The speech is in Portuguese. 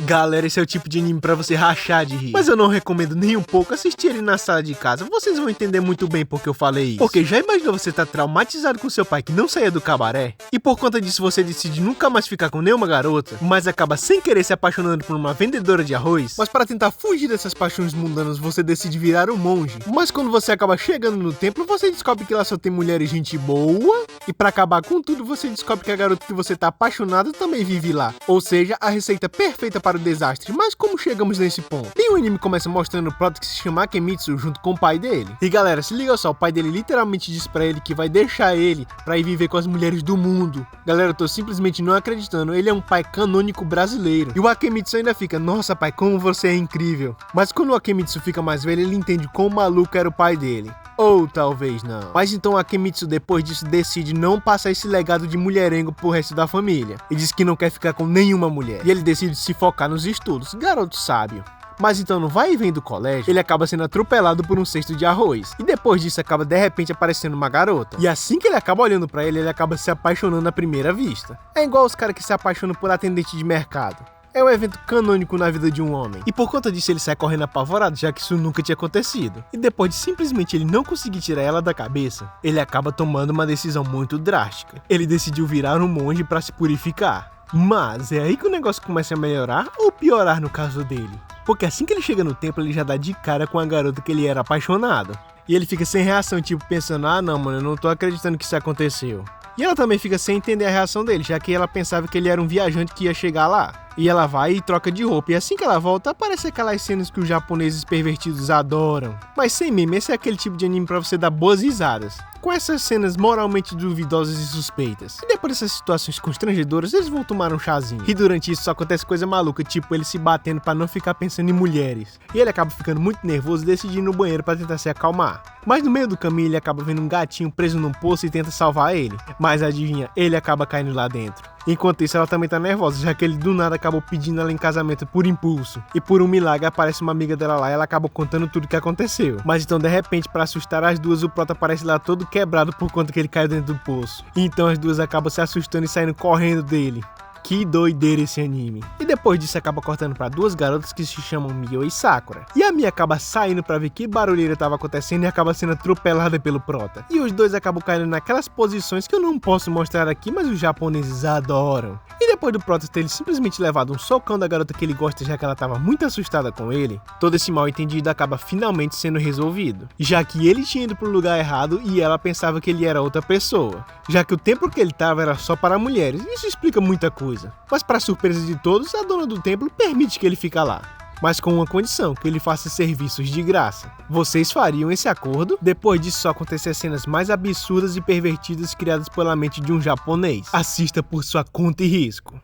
Galera, esse é o tipo de anime pra você rachar de rir. Mas eu não recomendo nem um pouco assistir ele na sala de casa. Vocês vão entender muito bem porque eu falei isso. Porque já imaginou você tá traumatizado com seu pai que não saía do cabaré? E por conta disso você decide nunca mais ficar com nenhuma garota, mas acaba sem querer se apaixonando por uma vendedora de arroz? Mas para tentar fugir dessas paixões mundanas, você decide virar um monge. Mas quando você acaba chegando no templo, você descobre que lá só tem mulheres gente boa. E pra acabar com tudo, você descobre que a garota que você tá apaixonado também vive lá. Ou seja, a receita perfeita para o desastre. Mas como chegamos nesse ponto? E o anime começa mostrando o prota que se chama Akemitsu junto com o pai dele. E galera, se liga só, o pai dele literalmente diz pra ele que vai deixar ele pra ir viver com as mulheres do mundo. Galera, eu tô simplesmente não acreditando, ele é um pai canônico brasileiro. E o Akemitsu ainda fica, nossa pai, como você é incrível. Mas quando o Akemitsu fica mais velho, ele entende quão maluco era o pai dele. Ou talvez não. Mas então a Akemitsu depois disso decide não passar esse legado de mulherengo pro resto da família. E diz que não quer ficar com nenhuma mulher. E ele decide se focar nos estudos, garoto sábio. Mas então no vai e vem do colégio, ele acaba sendo atropelado por um cesto de arroz. E depois disso acaba de repente aparecendo uma garota. E assim que ele acaba olhando pra ele acaba se apaixonando à primeira vista. É igual os caras que se apaixonam por atendente de mercado. É um evento canônico na vida de um homem. E por conta disso ele sai correndo apavorado, já que isso nunca tinha acontecido. E depois de simplesmente ele não conseguir tirar ela da cabeça, ele acaba tomando uma decisão muito drástica. Ele decidiu virar um monge para se purificar. Mas é aí que o negócio começa a melhorar ou piorar no caso dele. Porque assim que ele chega no templo, ele já dá de cara com a garota que ele era apaixonado. E ele fica sem reação, tipo pensando, ah não mano, eu não tô acreditando que isso aconteceu. E ela também fica sem entender a reação dele, já que ela pensava que ele era um viajante que ia chegar lá. E ela vai e troca de roupa, e assim que ela volta, aparece aquelas cenas que os japoneses pervertidos adoram. Mas sem meme, esse é aquele tipo de anime pra você dar boas risadas, com essas cenas moralmente duvidosas e suspeitas. E depois dessas situações constrangedoras, eles vão tomar um chazinho. E durante isso só acontece coisa maluca, tipo ele se batendo pra não ficar pensando em mulheres. E ele acaba ficando muito nervoso e decide ir no banheiro pra tentar se acalmar. Mas no meio do caminho ele acaba vendo um gatinho preso num poço e tenta salvar ele. Mas adivinha, ele acaba caindo lá dentro. Enquanto isso ela também tá nervosa, já que ele do nada acabou pedindo ela em casamento por impulso. E por um milagre aparece uma amiga dela lá e ela acaba contando tudo o que aconteceu. Mas então de repente, pra assustar as duas, o prota aparece lá todo quebrado por conta que ele caiu dentro do poço. E então as duas acabam se assustando e saindo correndo dele. Que doideira esse anime. E depois disso acaba cortando pra duas garotas que se chamam Mio e Sakura. E a Mia acaba saindo pra ver que barulheira tava acontecendo e acaba sendo atropelada pelo prota. E os dois acabam caindo naquelas posições que eu não posso mostrar aqui, mas os japoneses adoram. E depois do prota ter ele simplesmente levado um socão da garota que ele gosta, já que ela tava muito assustada com ele, todo esse mal entendido acaba finalmente sendo resolvido. Já que ele tinha ido pro lugar errado e ela pensava que ele era outra pessoa. Já que o templo que ele tava era só para mulheres. Isso explica muita coisa. Mas para surpresa de todos, a dona do templo permite que ele fique lá. Mas com uma condição, que ele faça serviços de graça. Vocês fariam esse acordo? Depois disso só acontecer cenas mais absurdas e pervertidas criadas pela mente de um japonês. Assista por sua conta e risco.